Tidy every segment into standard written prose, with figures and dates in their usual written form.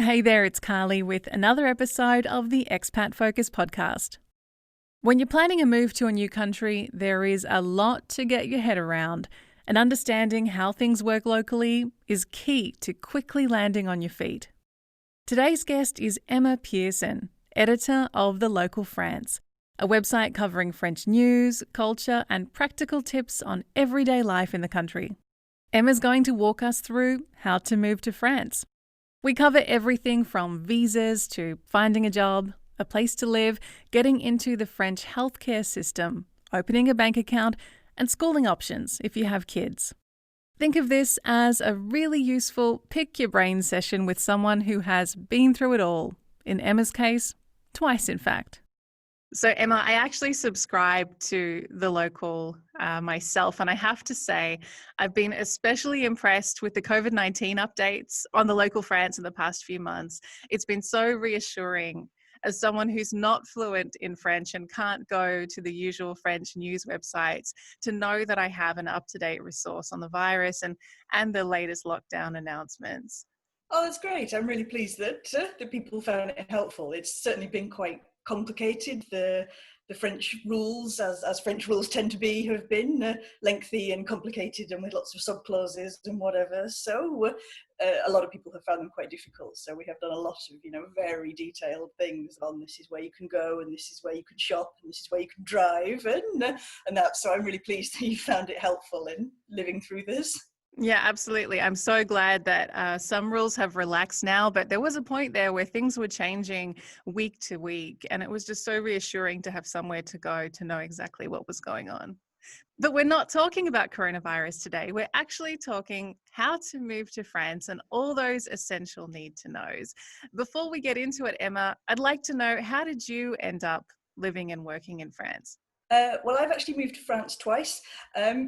Hey there, it's Carly with another episode of the Expat Focus podcast. When you're planning a move to a new country, there is a lot to get your head around, and understanding how things work locally is key to quickly landing on your feet. Today's guest is Emma Pearson, editor of The Local France, a website covering French news, culture, and practical tips on everyday life in the country. Emma's going to walk us through how to move to France. We cover everything from visas to finding a job, a place to live, getting into the French healthcare system, opening a bank account, and schooling options if you have kids. Think of this as a really useful pick your brain session with someone who has been through it all. In Emma's case, twice in fact. So Emma, I actually subscribe to The Local myself, and I have to say I've been especially impressed with the COVID-19 updates on The Local France in the past few months. It's been so reassuring as someone who's not fluent in French and can't go to the usual French news websites to know that I have an up-to-date resource on the virus and the latest lockdown announcements. Oh, that's great. I'm really pleased that the people found it helpful. It's certainly been quite complicated. The French rules, as French rules tend to be, have been lengthy and complicated and with lots of subclauses and whatever. So a lot of people have found them quite difficult. So we have done a lot of, very detailed things on this is where you can go and this is where you can shop and this is where you can drive and that. So I'm really pleased that you found it helpful in living through this. Yeah, absolutely. I'm so glad that some rules have relaxed now, but there was a point there where things were changing week to week, and it was just so reassuring to have somewhere to go to know exactly what was going on. But we're not talking about coronavirus today. We're actually talking how to move to France and all those essential need to knows. Before we get into it, Emma, I'd like to know, how did you end up living and working in France? Well, I've actually moved to France twice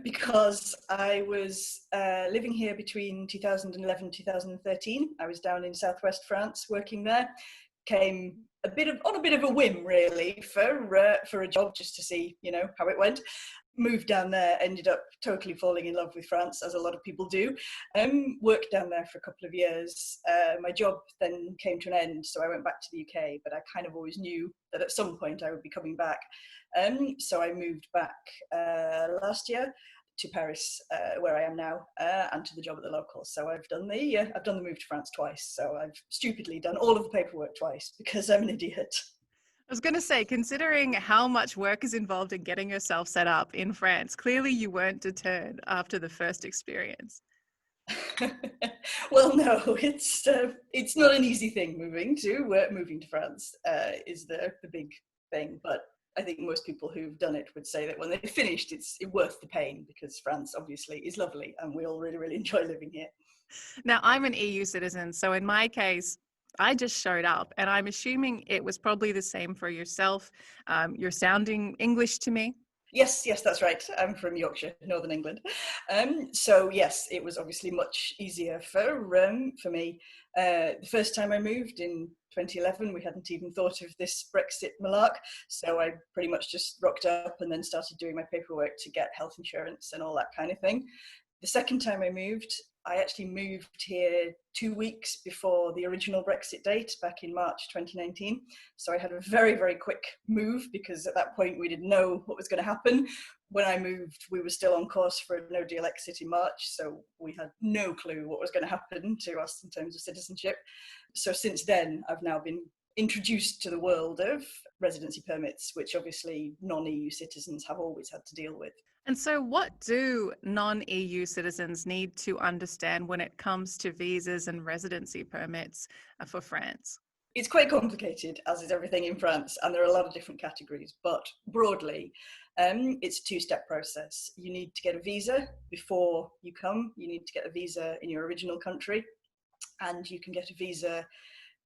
because I was living here between 2011 and 2013. I was down in southwest France working there. Came on a bit of a whim, really, for a job just to see, how it went. Moved down there, ended up totally falling in love with France, as a lot of people do. Worked down there for a couple of years. My job then came to an end, so I went back to the UK, but I kind of always knew that at some point I would be coming back. So I moved back last year to Paris, where I am now, and to the job at the local. So I've done the move to France twice. So I've stupidly done all of the paperwork twice because I'm an idiot. I was going to say, considering how much work is involved in getting yourself set up in France, clearly you weren't deterred after the first experience. Well, no, it's not an easy thing moving to France is the big thing, but I think most people who've done it would say that when they've finished, it's worth the pain because France obviously is lovely and we all really, really enjoy living here. Now, I'm an EU citizen, so in my case, I just showed up, and I'm assuming it was probably the same for yourself. You're sounding English to me. Yes, that's right. I'm from Yorkshire, Northern England. So yes, it was obviously much easier for me. The first time I moved in 2011, we hadn't even thought of this Brexit malark. So I pretty much just rocked up and then started doing my paperwork to get health insurance and all that kind of thing. The second time I moved, I actually moved here 2 weeks before the original Brexit date back in March 2019. So I had a very, very quick move because at that point we didn't know what was going to happen. When I moved, we were still on course for a no deal exit in March. So we had no clue what was going to happen to us in terms of citizenship. So since then, I've now been introduced to the world of residency permits, which obviously non-EU citizens have always had to deal with. And so, what do non EU citizens need to understand when it comes to visas and residency permits for France? It's quite complicated, as is everything in France, and there are a lot of different categories. But broadly, it's a two-step process. You need to get a visa before you come. You need to get a visa in your original country, and you can get a visa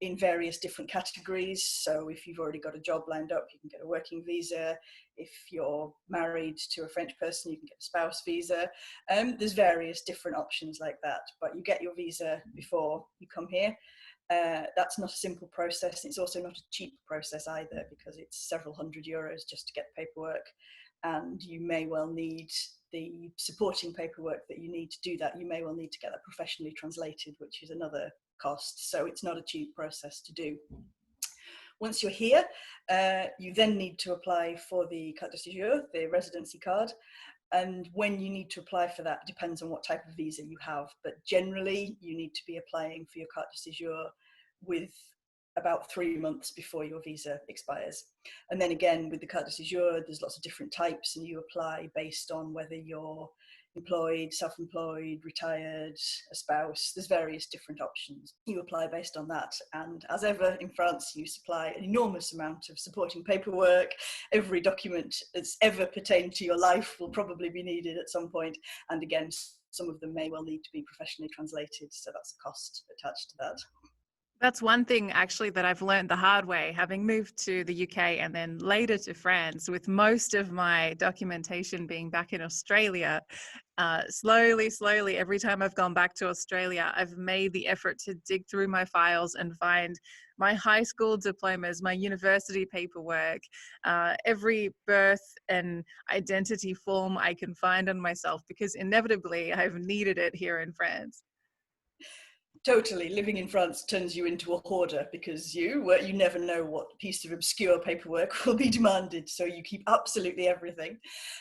in various different categories. So if you've already got a job lined up, you can get a working visa. If you're married to a French person, you can get a spouse visa. There's various different options like that, but you get your visa before you come here. That's not a simple process. It's also not a cheap process either because it's several €100 just to get paperwork. And you may well need the supporting paperwork that you need to do that. You may well need to get that professionally translated, which is another cost. So it's not a cheap process to do. Once you're here, you then need to apply for the carte de séjour, the residency card. And when you need to apply for that depends on what type of visa you have. But generally, you need to be applying for your carte de séjour with about 3 months before your visa expires. And then again, with the carte de séjour, there's lots of different types, and you apply based on whether you're employed, self-employed, retired, a spouse. There's various different options. You apply based on that. And as ever in France, you supply an enormous amount of supporting paperwork. Every document that's ever pertained to your life will probably be needed at some point. And again, some of them may well need to be professionally translated. So that's a cost attached to that. That's one thing actually that I've learned the hard way, having moved to the UK and then later to France, with most of my documentation being back in Australia. Slowly, every time I've gone back to Australia, I've made the effort to dig through my files and find my high school diplomas, my university paperwork, every birth and identity form I can find on myself, because inevitably I've needed it here in France. Totally. Living in France turns you into a hoarder because you never know what piece of obscure paperwork will be demanded. So you keep absolutely everything.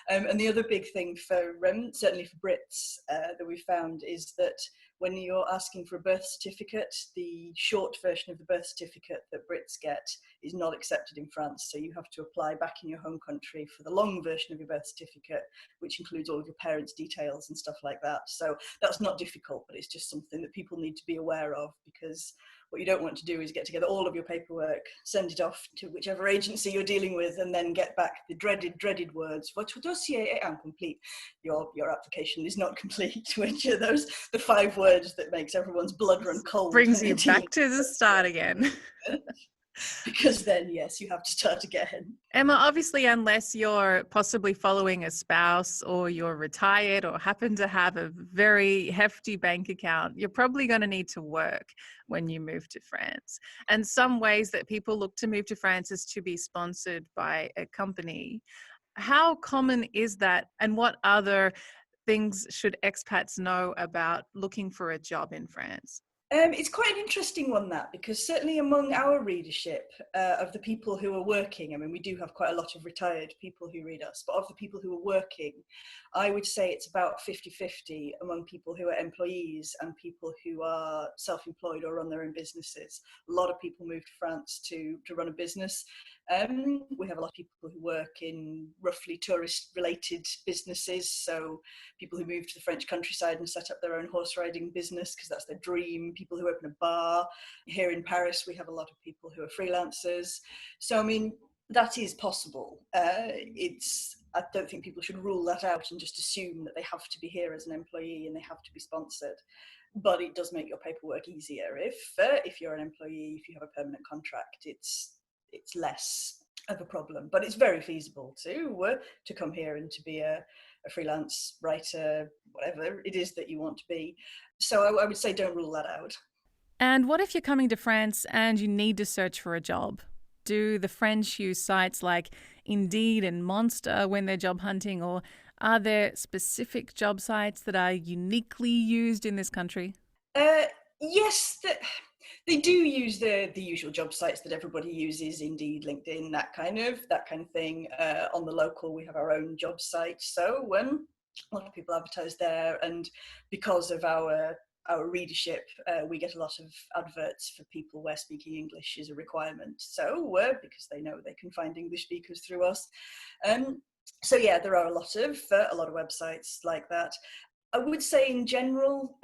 And the other big thing for, certainly for Brits, that we found is that when you're asking for a birth certificate, the short version of the birth certificate that Brits get is not accepted in France. So you have to apply back in your home country for the long version of your birth certificate, which includes all of your parents' details and stuff like that. So that's not difficult, but it's just something that people need to be aware of, because what you don't want to do is get together all of your paperwork, send it off to whichever agency you're dealing with, and then get back the dreaded words, votre dossier est incomplete. Your application is not complete, which are the 5 words that makes everyone's blood run cold. Brings you back to the start again. Because then, yes, you have to start again. Emma, obviously, unless you're possibly following a spouse or you're retired or happen to have a very hefty bank account, you're probably going to need to work when you move to France. And some ways that people look to move to France is to be sponsored by a company. How common is that? And what other things should expats know about looking for a job in France? It's quite an interesting one, that, because certainly among our readership of the people who are working, I mean, we do have quite a lot of retired people who read us, but of the people who are working, I would say it's about 50-50 among people who are employees and people who are self-employed or run their own businesses. A lot of people move to France to run a business. We have a lot of people who work in roughly tourist-related businesses, so people who move to the French countryside and set up their own horse riding business because that's their dream, people who open a bar. Here in Paris, we have a lot of people who are freelancers. So, I mean, that is possible. I don't think people should rule that out and just assume that they have to be here as an employee and they have to be sponsored. But it does make your paperwork easier if you're an employee, if you have a permanent contract. It's less of a problem, but it's very feasible to come here and to be a freelance writer, whatever it is that you want to be. So I would say don't rule that out. And what if you're coming to France and you need to search for a job? Do the French use sites like Indeed and Monster when they're job hunting, or are there specific job sites that are uniquely used in this country? Yes, they do use the usual job sites that everybody uses, Indeed, LinkedIn, that kind of thing. On the local, we have our own job site, so a lot of people advertise there, and because of our readership, we get a lot of adverts for people where speaking English is a requirement. So because they know they can find English speakers through us. So yeah, there are a lot of websites like that. I would say in general,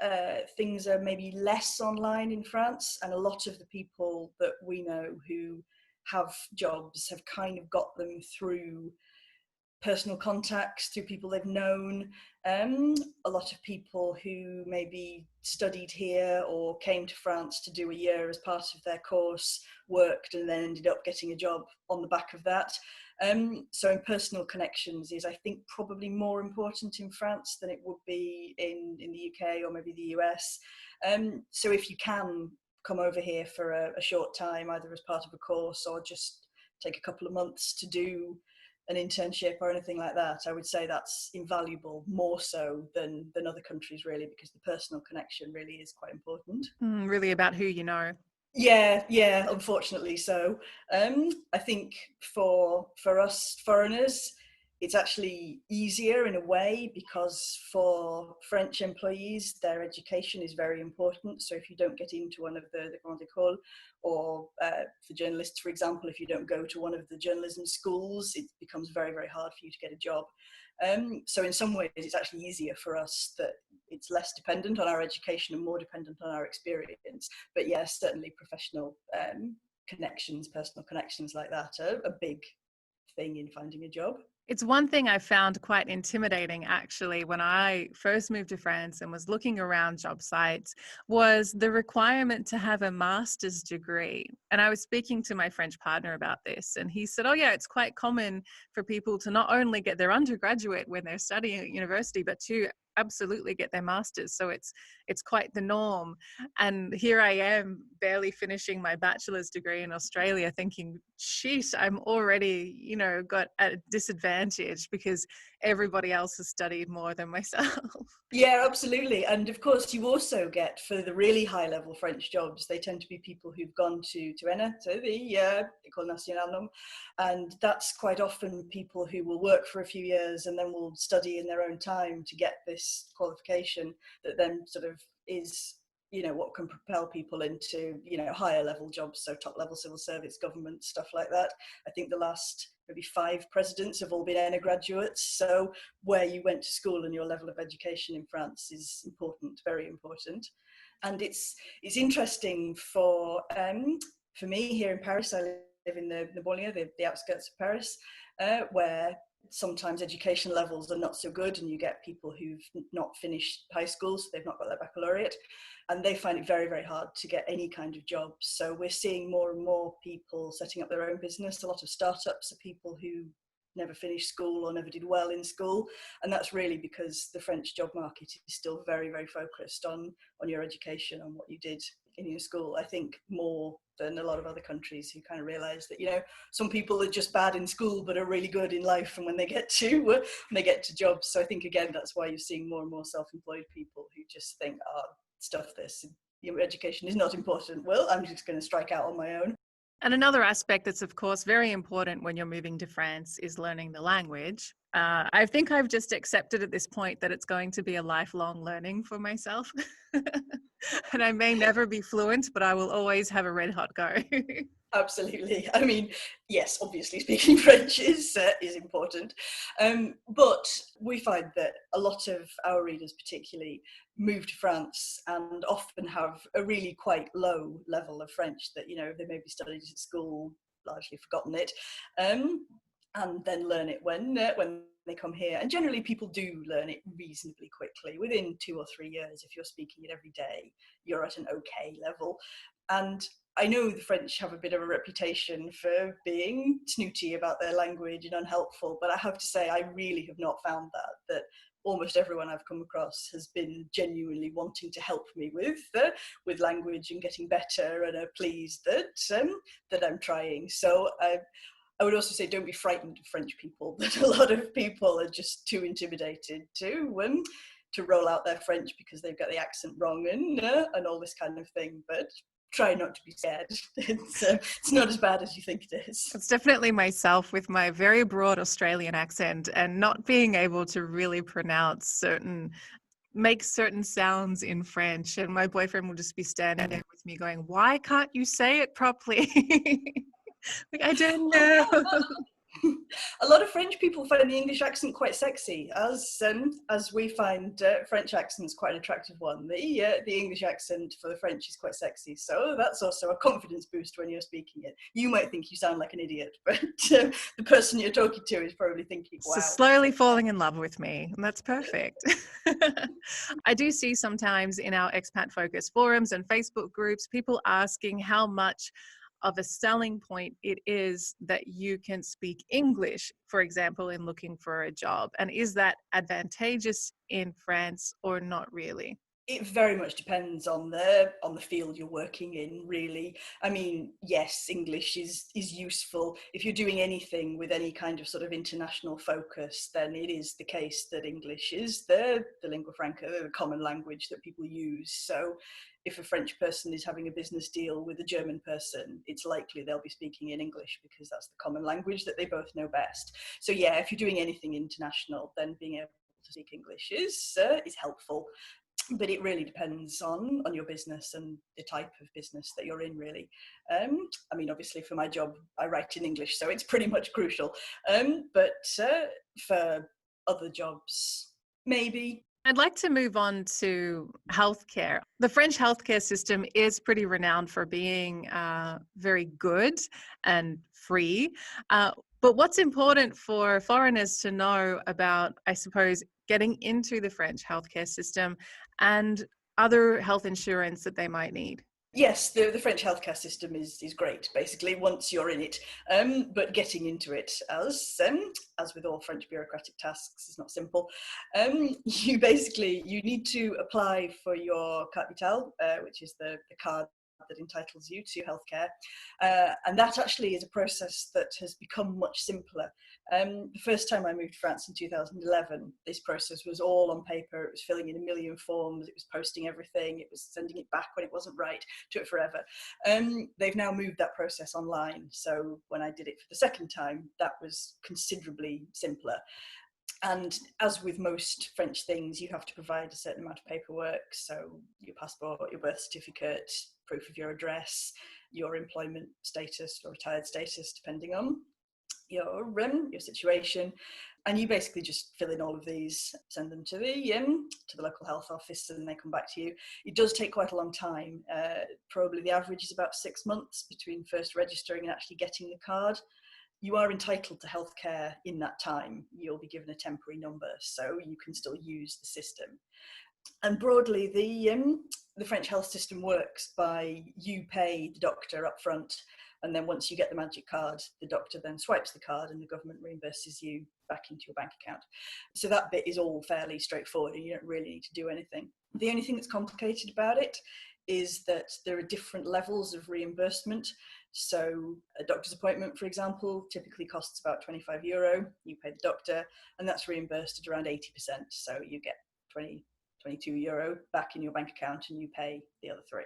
things are maybe less online in France, and a lot of the people that we know who have jobs have kind of got them through personal contacts, through people they've known. A lot of people who maybe studied here or came to France to do a year as part of their course, worked and then ended up getting a job on the back of that. So personal connections is, I think, probably more important in France than it would be in the UK or maybe the US. So if you can come over here for a short time, either as part of a course or just take a couple of months to do an internship or anything like that, I would say that's invaluable, more so than other countries, really, because the personal connection really is quite important. Really about who you know. Yeah, unfortunately. So I think for us foreigners, it's actually easier in a way, because for French employees, their education is very important. So if you don't get into one of the Grande École, or for journalists, for example, if you don't go to one of the journalism schools, it becomes very, very hard for you to get a job. So in some ways, it's actually easier for us that it's less dependent on our education and more dependent on our experience. But yes, certainly professional connections, personal connections like that are a big thing in finding a job. It's one thing I found quite intimidating, actually, when I first moved to France and was looking around job sites, was the requirement to have a master's degree. And I was speaking to my French partner about this, and he said, oh yeah, it's quite common for people to not only get their undergraduate when they're studying at university, but to absolutely get their masters. So it's quite the norm. And here I am barely finishing my bachelor's degree in Australia, thinking, sheesh, I'm already, got at a disadvantage because everybody else has studied more than myself. Yeah, absolutely. And of course, you also get, for the really high level French jobs, they tend to be people who've gone to ENA, to the École Nationale, and that's quite often people who will work for a few years and then will study in their own time to get this qualification that then sort of is, what can propel people into, higher level jobs, so top level civil service, government, stuff like that. I think the last maybe 5 presidents have all been ENA graduates. So where you went to school and your level of education in France is important, very important. And it's interesting for me here in Paris. I live in the banlieue, the outskirts of Paris, where sometimes education levels are not so good, and you get people who've not finished high school, so they've not got their baccalaureate, and they find it very, very hard to get any kind of job. So we're seeing more and more people setting up their own business. A lot of startups are people who never finished school or never did well in school, and that's really because the French job market is still very, very focused on your education, on what you did in your school. I think more than a lot of other countries, who kind of realize that some people are just bad in school but are really good in life, and when they get to jobs. So I think again that's why you're seeing more and more self-employed people who just think, stuff this, your education is not important, well, I'm just going to strike out on my own. And another aspect that's, of course, very important when you're moving to France is learning the language. I think I've just accepted at this point that it's going to be a lifelong learning for myself. And I may never be fluent, but I will always have a red hot go. Absolutely. I mean, yes, obviously speaking French is important, but we find that a lot of our readers particularly move to France and often have a really quite low level of French that, they maybe studied at school, largely forgotten it, and then learn it when they come here. And generally people do learn it reasonably quickly. Within 2 or 3 years, if you're speaking it every day, you're at an okay level. And I know the French have a bit of a reputation for being snooty about their language and unhelpful, but I have to say I really have not found that almost everyone I've come across has been genuinely wanting to help me with language and getting better, and are pleased that I'm trying. So I would also say don't be frightened of French people, that a lot of people are just too intimidated to roll out their French because they've got the accent wrong and all this kind of thing. But try not to be scared. It's not as bad as you think it is. It's definitely myself with my very broad Australian accent and not being able to really make certain sounds in French. And my boyfriend will just be standing there with me going, why can't you say it properly? Like, I don't know. A lot of French people find the English accent quite sexy, as we find French accents quite an attractive one. The English accent for the French is quite sexy, so that's also a confidence boost when you're speaking it. You might think you sound like an idiot, but the person you're talking to is probably thinking, wow. So slowly falling in love with me, and that's perfect. I do see sometimes in our Expat Focus forums and Facebook groups, people asking how much of a selling point it is that you can speak English, for example, in looking for a job. And is that advantageous in France or not really? It very much depends on the field you're working in, really. I mean, yes, English is useful. If you're doing anything with any kind of sort of international focus, then it is the case that English is the lingua franca, the common language that people use. So if a French person is having a business deal with a German person, it's likely they'll be speaking in English because that's the common language that they both know best. So yeah, if you're doing anything international, then being able to speak English is helpful. But it really depends on your business and the type of business that you're in, really. I mean, obviously for my job I write in English, so it's pretty much crucial, but for other jobs maybe. I'd like to move on to healthcare. The French healthcare system is pretty renowned for being very good and free. But what's important for foreigners to know about, I suppose, getting into the French healthcare system and other health insurance that they might need? Yes, the French healthcare system is great, basically, once you're in it. But getting into it, as with all French bureaucratic tasks, is not simple. You need to apply for your carte vitale, which is the card that entitles you to healthcare. And that actually is a process that has become much simpler. The first time I moved to France in 2011, this process was all on paper. It was filling in a million forms, it was posting everything, it was sending it back when it wasn't right. It took forever. They've now moved that process online. So when I did it for the second time, that was considerably simpler. And as with most French things, you have to provide a certain amount of paperwork. So your passport, your birth certificate, proof of your address, your employment status or retired status, depending on your situation. And you basically just fill in all of these, send them to the local health office, and they come back to you. It does take quite a long time. Probably the average is about 6 months between first registering and actually getting the card. You are entitled to healthcare in that time. You'll be given a temporary number, so you can still use the system. And broadly, the French health system works by you pay the doctor up front, and then once you get the magic card, the doctor then swipes the card and the government reimburses you back into your bank account. So that bit is all fairly straightforward and you don't really need to do anything. The only thing that's complicated about it is that there are different levels of reimbursement. So a doctor's appointment, for example, typically costs about €25. You pay the doctor, and that's reimbursed at around 80%. So you get €22 back in your bank account, and you pay the other three.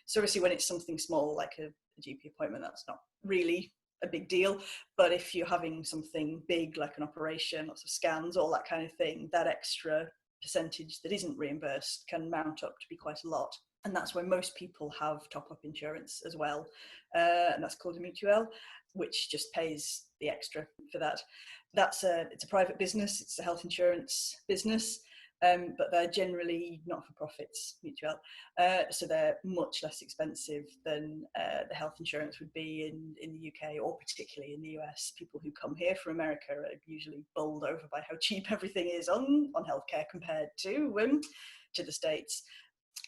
So obviously, when it's something small like a GP appointment, that's not really a big deal. But if you're having something big like an operation, lots of scans, all that kind of thing, that extra percentage that isn't reimbursed can mount up to be quite a lot. And that's why most people have top-up insurance as well. And that's called a mutuelle, which just pays the extra for that. It's a private business, it's a health insurance business, but they're generally not-for-profits, mutuelle. So they're much less expensive than the health insurance would be in the UK, or particularly in the US. People who come here from America are usually bowled over by how cheap everything is on healthcare compared to the States.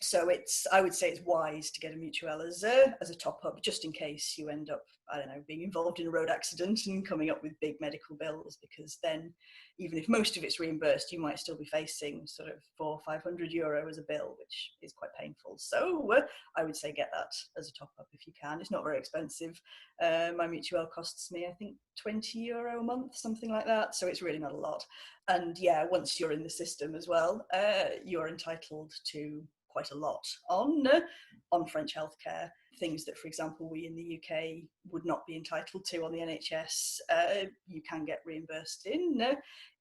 So I would say it's wise to get a mutuelle as a top-up, just in case you end up, I don't know, being involved in a road accident and coming up with big medical bills, because then even if most of it's reimbursed, you might still be facing sort of €400 or €500 as a bill, which is quite painful. So I would say get that as a top-up if you can. It's not very expensive. My mutuelle costs me, I think, €20 a month, something like that. So it's really not a lot. And yeah, once you're in the system as well, you're entitled to quite a lot on French healthcare. Things that, for example, we in the UK would not be entitled to on the NHS, you can get reimbursed in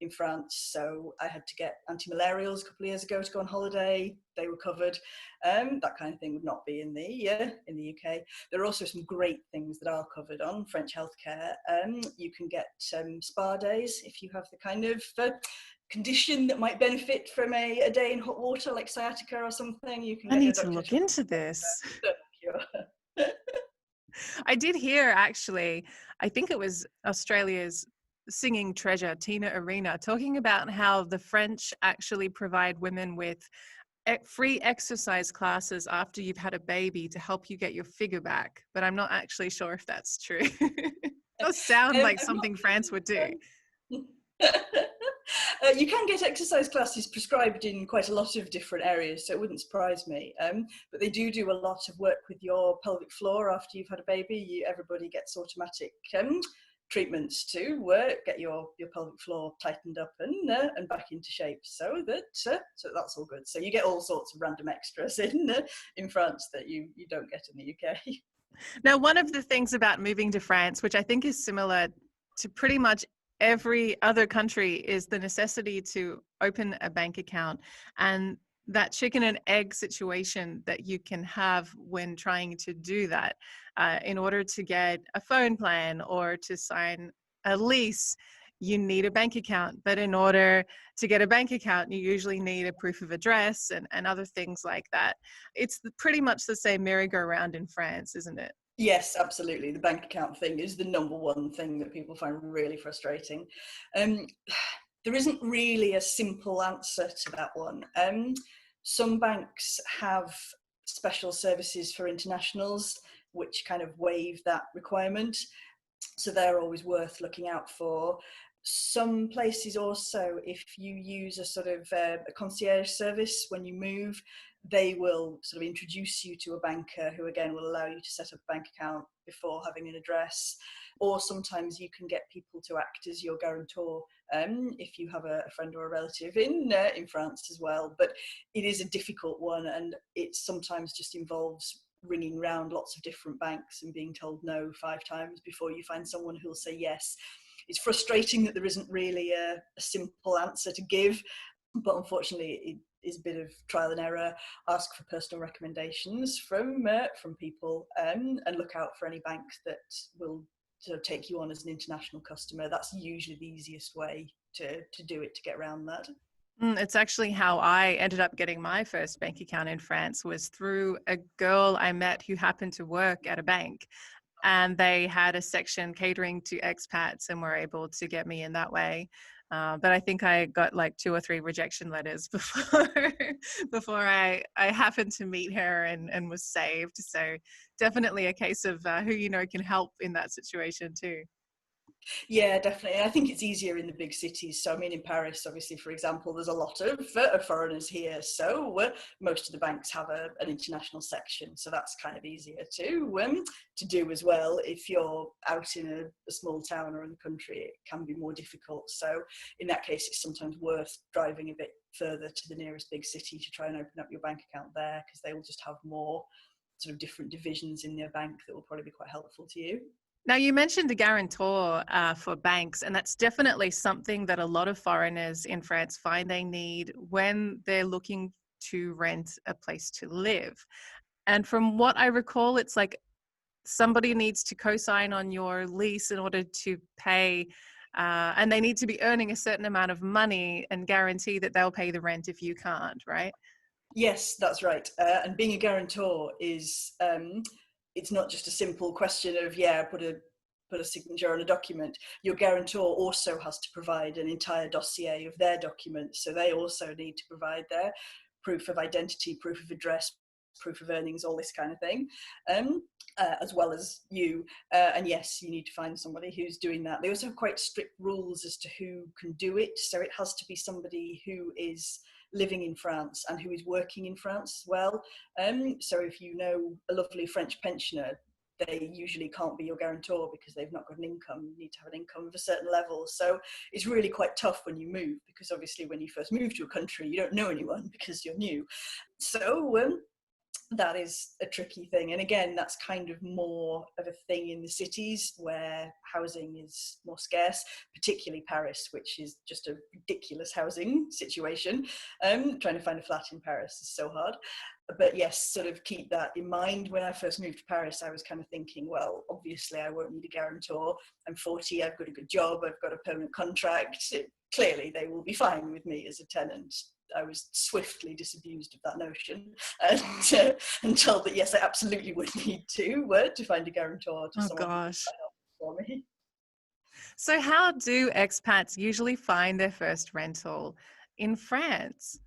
France. So I had to get anti-malarials a couple of years ago to go on holiday. They were covered. That kind of thing would not be in the UK. There are also some great things that are covered on French healthcare. You can get spa days if you have the kind of condition that might benefit from a day in hot water, like sciatica or something. You can I get need your to doctor look into this. cure. I did hear, actually, I think it was Australia's singing treasure, Tina Arena, talking about how the French actually provide women with free exercise classes after you've had a baby to help you get your figure back. But I'm not actually sure if that's true. It does sound like something France would do. You can get exercise classes prescribed in quite a lot of different areas, so it wouldn't surprise me. But they do a lot of work with your pelvic floor after you've had a baby. Everybody gets automatic treatments to get your pelvic floor tightened up and back into shape, so that's all good. So you get all sorts of random extras in France that you don't get in the UK. Now, one of the things about moving to France, which I think is similar to pretty much every other country, is the necessity to open a bank account, and that chicken and egg situation that you can have when trying to do that. In order to get a phone plan or to sign a lease, you need a bank account. But in order to get a bank account, you usually need a proof of address and other things like that. It's pretty much the same merry-go-round in France, isn't it? Yes, absolutely. The bank account thing is the number one thing that people find really frustrating. There isn't really a simple answer to that one. Some banks have special services for internationals, which kind of waive that requirement. So they're always worth looking out for. Some places also, if you use a sort of a concierge service when you move, they will sort of introduce you to a banker who again will allow you to set up a bank account before having an address. Or sometimes you can get people to act as your guarantor if you have a friend or a relative in France as well. But it is a difficult one, and it sometimes just involves ringing around lots of different banks and being told no 5 times before you find someone who'll say yes. It's frustrating that there isn't really a simple answer to give, but unfortunately it is a bit of trial and error. Ask for personal recommendations from people, and look out for any banks that will sort of take you on as an international customer. That's usually the easiest way to do it, to get around that. It's actually how I ended up getting my first bank account in France, was through a girl I met who happened to work at a bank, and they had a section catering to expats and were able to get me in that way. But I think I got like 2 or 3 rejection letters before I happened to meet her and was saved. So definitely a case of who you know can help in that situation too. Yeah, definitely. I think it's easier in the big cities. So, I mean, in Paris, obviously, for example, there's a lot of foreigners here. So, most of the banks have an international section. So that's kind of easier to do as well. If you're out in a small town or in the country, it can be more difficult. So, in that case, it's sometimes worth driving a bit further to the nearest big city to try and open up your bank account there, because they will just have more sort of different divisions in their bank that will probably be quite helpful to you. Now, you mentioned a guarantor for banks, and that's definitely something that a lot of foreigners in France find they need when they're looking to rent a place to live. And from what I recall, it's like somebody needs to co-sign on your lease in order to pay, and they need to be earning a certain amount of money and guarantee that they'll pay the rent if you can't, right? Yes, that's right. And being a guarantor is, it's not just a simple question of, yeah, put a signature on a document. Your guarantor also has to provide an entire dossier of their documents. So they also need to provide their proof of identity, proof of address, proof of earnings, all this kind of thing, as well as you. And yes, you need to find somebody who's doing that. They also have quite strict rules as to who can do it. So it has to be somebody who is living in France and who is working in France as well. So if you know a lovely French pensioner, they usually can't be your guarantor because they've not got an income. You need to have an income of a certain level. So it's really quite tough when you move, because obviously when you first move to a country, you don't know anyone because you're new. So that is a tricky thing. And again, that's kind of more of a thing in the cities where housing is more scarce, particularly Paris, which is just a ridiculous housing situation. Trying to find a flat in Paris is so hard. But yes, sort of keep that in mind. When I first moved to Paris, I was kind of thinking, well, obviously I won't need a guarantor. I'm 40, I've got a good job, I've got a permanent contract. Clearly they will be fine with me as a tenant. I was swiftly disabused of that notion and told that yes, I absolutely would need to find a guarantor to Oh someone who would gosh. sign up for me. So how do expats usually find their first rental in France?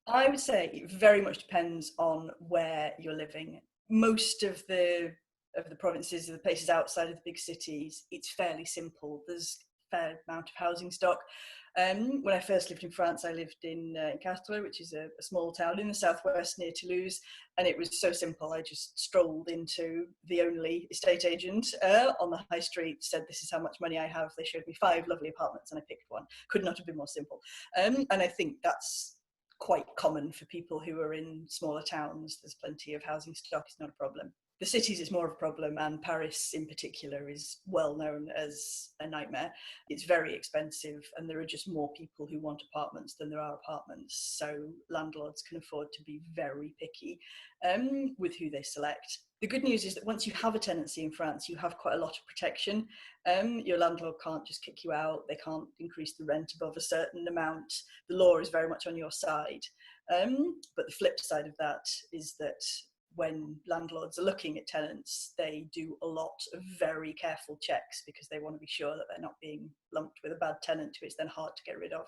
I would say it very much depends on where you're living. Most of the provinces, of the places outside of the big cities, it's fairly simple. There's fair amount of housing stock. When I first lived in France, I lived in Castres, which is a small town in the southwest near Toulouse, and it was so simple. I just strolled into the only estate agent on the high street, said, "This is how much money I have." They showed me 5 lovely apartments, and I picked one. Could not have been more simple. And I think that's quite common for people who are in smaller towns. There's plenty of housing stock. It's not a problem. The cities is more of a problem, and Paris in particular is well known as a nightmare. It's very expensive, and there are just more people who want apartments than there are apartments. So landlords can afford to be very picky with who they select. The good news is that once you have a tenancy in France, you have quite a lot of protection. Your landlord can't just kick you out. They can't increase the rent above a certain amount. The law is very much on your side. But the flip side of that is that when landlords are looking at tenants, they do a lot of very careful checks because they want to be sure that they're not being lumped with a bad tenant who it's then hard to get rid of.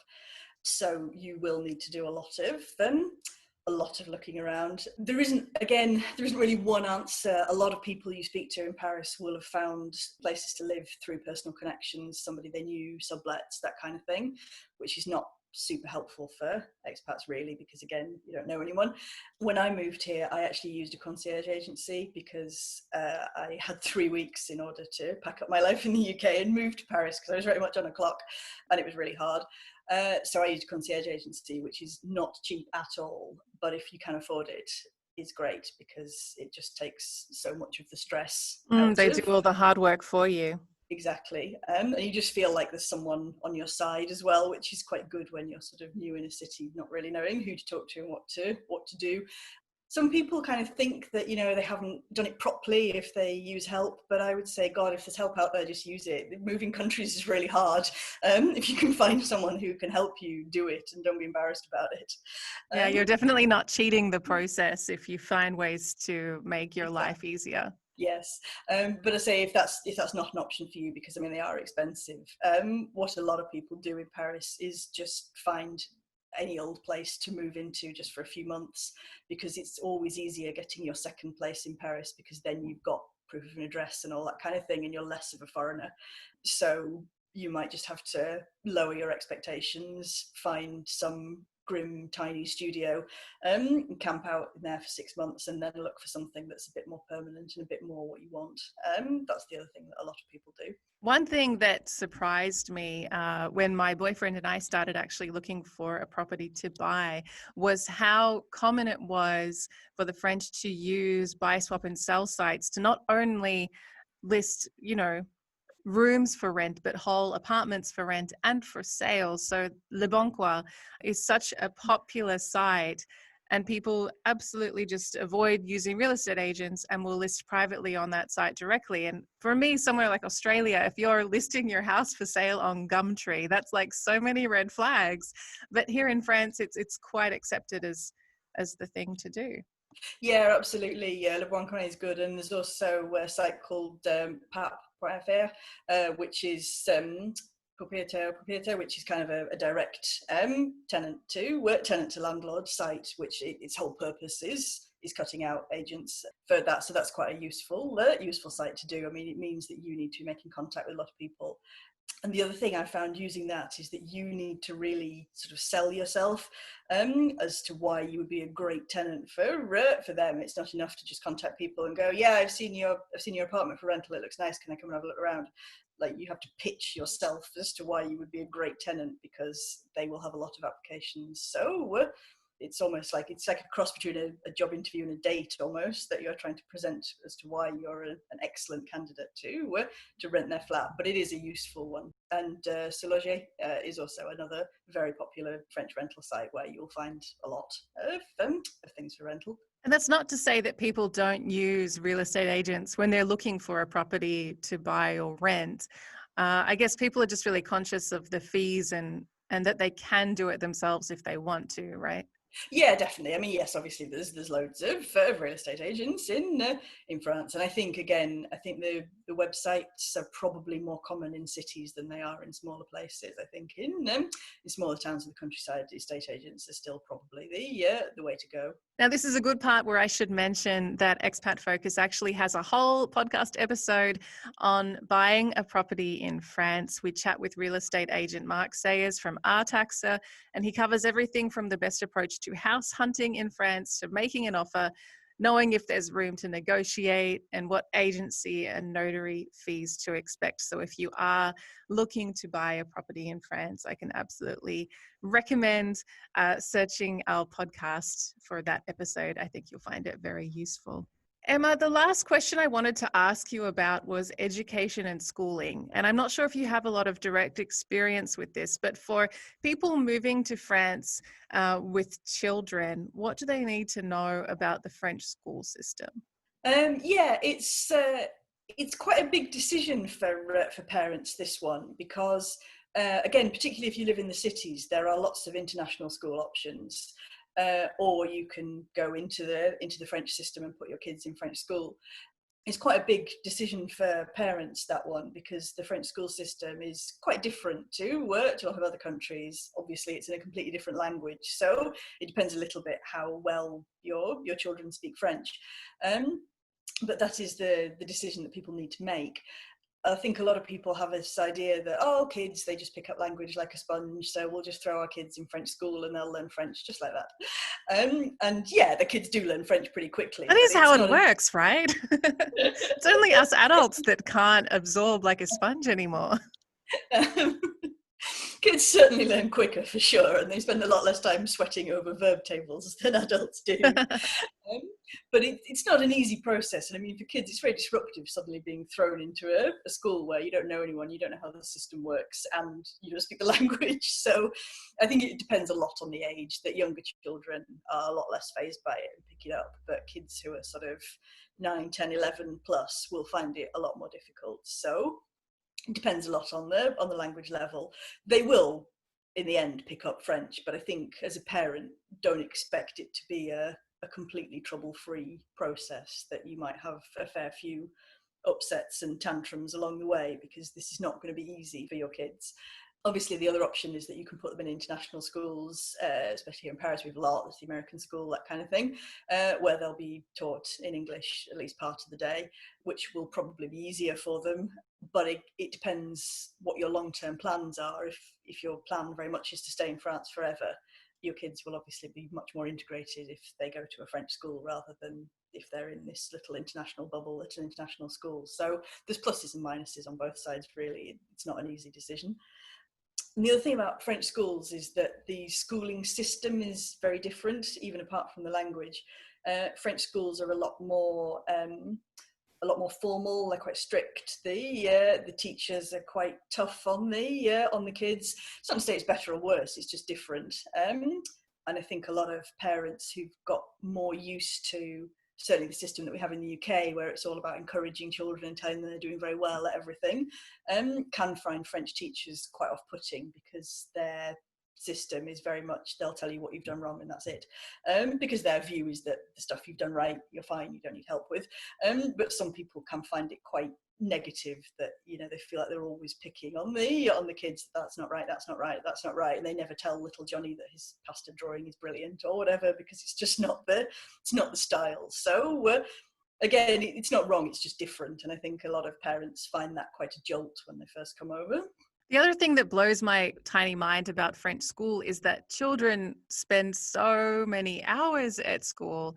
So you will need to do a lot of looking around. There isn't really one answer. A lot of people you speak to in Paris will have found places to live through personal connections, somebody they knew, sublets, that kind of thing, which is not super helpful for expats really, because again, you don't know anyone. When I moved here, I actually used a concierge agency because I had 3 weeks in order to pack up my life in the UK and move to Paris because I was very much on a clock and it was really hard. So I used a concierge agency, which is not cheap at all, but if you can afford it, is great because it just takes so much of the stress out They of do all the hard work for you. Exactly. And you just feel like there's someone on your side as well, which is quite good when you're sort of new in a city, not really knowing who to talk to and what to do. Some people kind of think that, you know, they haven't done it properly if they use help, but I would say, God, if there's help out there, just use it. Moving countries is really hard. If you can find someone who can help you, do it and don't be embarrassed about it. Yeah, you're definitely not cheating the process if you find ways to make your life easier. Yes, but I say if that's not an option for you, because I mean they are expensive. What a lot of people do in Paris is just find any old place to move into just for a few months, because it's always easier getting your second place in Paris because then you've got proof of an address and all that kind of thing, and you're less of a foreigner. So you might just have to lower your expectations, find some grim tiny studio and camp out in there for 6 months and then look for something that's a bit more permanent and a bit more what you want. That's the other thing that a lot of people do. One thing that surprised me when my boyfriend and I started actually looking for a property to buy was how common it was for the French to use buy, swap and sell sites to not only list, rooms for rent, but whole apartments for rent and for sale. So Leboncoin is such a popular site, and people absolutely just avoid using real estate agents and will list privately on that site directly. And for me, somewhere like Australia, if you're listing your house for sale on Gumtree, that's like so many red flags. But here in France, it's quite accepted as the thing to do. Yeah, absolutely. Yeah, Leboncoin is good, and there's also a site called PAP.fr, which is propriétaire, which is kind of a direct tenant to landlord site, which its whole purpose is cutting out agents for that. So that's quite a useful site to do. I mean, it means that you need to be making contact with a lot of people. And the other thing I found using that is that you need to really sort of sell yourself as to why you would be a great tenant for them. It's not enough to just contact people and go, yeah, I've seen your apartment for rental. It looks nice. Can I come and have a look around? Like, you have to pitch yourself as to why you would be a great tenant, because they will have a lot of applications. So it's almost like a cross between a job interview and a date almost, that you're trying to present as to why you're an excellent candidate to rent their flat. But it is a useful one. And SeLoger is also another very popular French rental site where you'll find a lot of things for rental. And that's not to say that people don't use real estate agents when they're looking for a property to buy or rent. I guess people are just really conscious of the fees and that they can do it themselves if they want to, right? Yeah, definitely. I mean, yes, obviously there's loads of real estate agents in France, and I think the websites are probably more common in cities than they are in smaller places. I think in smaller towns in the countryside, estate agents are still probably the way to go. Now, this is a good part where I should mention that Expat Focus actually has a whole podcast episode on buying a property in France. We chat with real estate agent Mark Sayers from Artaxa, and he covers everything from the best approach to house hunting in France to making an offer, knowing if there's room to negotiate, and what agency and notary fees to expect. So if you are looking to buy a property in France, I can absolutely recommend searching our podcast for that episode. I think you'll find it very useful. Emma, the last question I wanted to ask you about was education and schooling. And I'm not sure if you have a lot of direct experience with this, but for people moving to France with children, what do they need to know about the French school system? Yeah, it's quite a big decision for parents, this one, because again, particularly if you live in the cities, there are lots of international school options. Or you can go into the French system and put your kids in French school. It's quite a big decision for parents, that one, because the French school system is quite different to a lot of other countries. Obviously, it's in a completely different language, so it depends a little bit how well your children speak French. But that is the decision that people need to make. I think a lot of people have this idea that, oh, kids, they just pick up language like a sponge, so we'll just throw our kids in French school and they'll learn French just like that. And yeah, the kids do learn French pretty quickly. That is how it works, right? It's only us adults that can't absorb like a sponge anymore. Kids certainly learn quicker, for sure, and they spend a lot less time sweating over verb tables than adults do. But it's not an easy process. And I mean, for kids, it's very disruptive suddenly being thrown into a school where you don't know anyone, you don't know how the system works, and you don't speak the language. So I think it depends a lot on the age. That younger children are a lot less fazed by it and pick it up, but kids who are sort of 9, 10, 11 plus will find it a lot more difficult. So it depends a lot on the language level. They will, in the end, pick up French, but I think as a parent, don't expect it to be a completely trouble-free process, that you might have a fair few upsets and tantrums along the way, because this is not going to be easy for your kids. Obviously, the other option is that you can put them in international schools, especially here in Paris, we have a lot, there's the American school, that kind of thing, where they'll be taught in English at least part of the day, which will probably be easier for them. But it depends what your long-term plans are. If your plan very much is to stay in France forever, your kids will obviously be much more integrated if they go to a French school rather than if they're in this little international bubble at an international school. So there's pluses and minuses on both sides, really. It's not an easy decision. And the other thing about French schools is that the schooling system is very different, even apart from the language. French schools are a lot more formal. They're quite strict. The teachers are quite tough on the kids. It's not to say it's better or worse. It's just different. And I think a lot of parents who've got more used to certainly the system that we have in the UK, where it's all about encouraging children and telling them they're doing very well at everything, can find French teachers quite off-putting, because their system is very much, they'll tell you what you've done wrong and that's it, because their view is that the stuff you've done right, you're fine, you don't need help with. But some people can find it quite negative, that they feel like they're always picking on the kids. That's not right, that's not right, that's not right, and they never tell little Johnny that his pasta drawing is brilliant or whatever, because it's just not the style. So again, it's not wrong, it's just different, and I think a lot of parents find that quite a jolt when they first come over. The other thing that blows my tiny mind about French school is that children spend so many hours at school.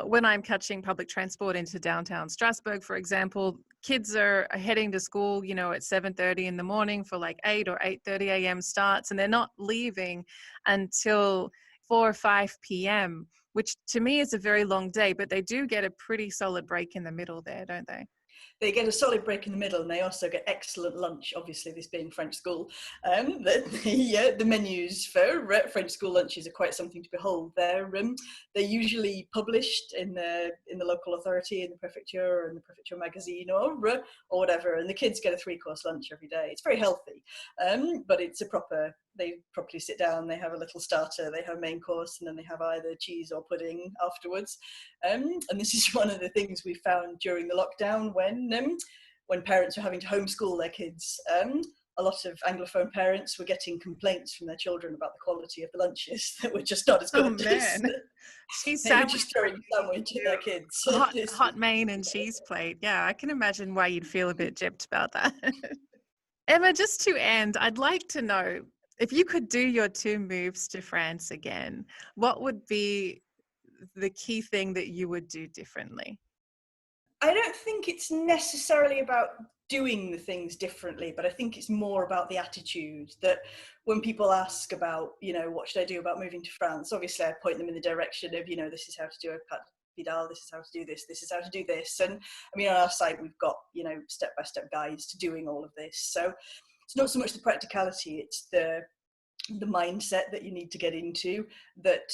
When I'm catching public transport into downtown Strasbourg, for example, kids are heading to school, at 7:30 in the morning for like 8 or 8:30 a.m. starts, and they're not leaving until 4 or 5 p.m., which to me is a very long day, but they do get a pretty solid break in the middle there, don't they? They get a solid break in the middle, and they also get excellent lunch, obviously, this being French school. The menus for French school lunches are quite something to behold. They're usually published in the local authority, in the prefecture, and the prefecture magazine, or whatever, and the kids get a 3-course lunch every day. It's very healthy, but they properly sit down, they have a little starter, they have a main course, and then they have either cheese or pudding afterwards. And this is one of the things we found during the lockdown, when parents were having to homeschool their kids. a lot of Anglophone parents were getting complaints from their children about the quality of the lunches that were just not as good. Oh man, cheese They were sandwich. just throwing sandwich at their kids. Hot main and cheese plate. Yeah, I can imagine why you'd feel a bit gypped about that. Emma, just to end, I'd like to know if you could do your 2 moves to France again, what would be the key thing that you would do differently? I don't think it's necessarily about doing the things differently, but I think it's more about the attitude that when people ask about, what should I do about moving to France? Obviously, I point them in the direction of, this is how to do a Pat Vidal, this is how to do this, this is how to do this. And I mean, on our site, we've got, step-by-step guides to doing all of this. So it's not so much the practicality, it's the mindset that you need to get into, that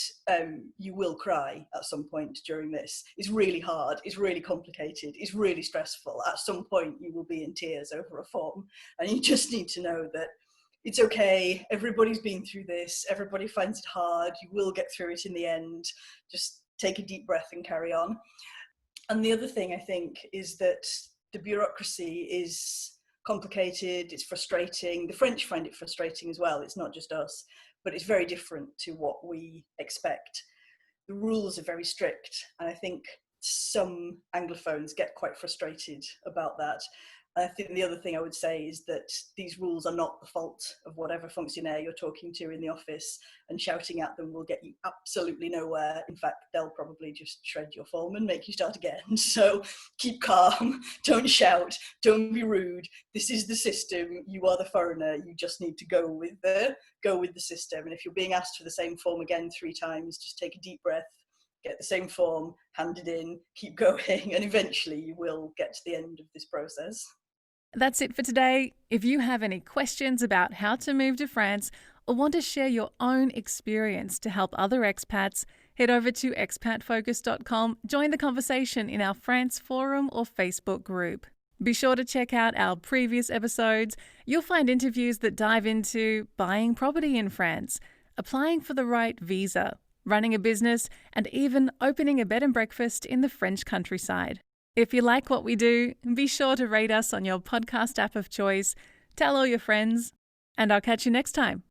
you will cry at some point during this. It's really hard, it's really complicated, it's really stressful. At some point you will be in tears over a form, and you just need to know that it's okay, everybody's been through this, everybody finds it hard, you will get through it in the end. Just take a deep breath and carry on. And the other thing I think is that the bureaucracy is complicated, it's frustrating. The French find it frustrating as well, it's not just us, but it's very different to what we expect. The rules are very strict, and I think some Anglophones get quite frustrated about that. I think the other thing I would say is that these rules are not the fault of whatever fonctionnaire you're talking to in the office, and shouting at them will get you absolutely nowhere. In fact, they'll probably just shred your form and make you start again. So keep calm, don't shout, don't be rude. This is the system, you are the foreigner, you just need to go with the system. And if you're being asked for the same form again 3 times, just take a deep breath, get the same form, hand it in, keep going, and eventually you will get to the end of this process. That's it for today. If you have any questions about how to move to France or want to share your own experience to help other expats, head over to expatfocus.com, join the conversation in our France forum or Facebook group. Be sure to check out our previous episodes. You'll find interviews that dive into buying property in France, applying for the right visa, running a business, and even opening a bed and breakfast in the French countryside. If you like what we do, be sure to rate us on your podcast app of choice, tell all your friends, and I'll catch you next time.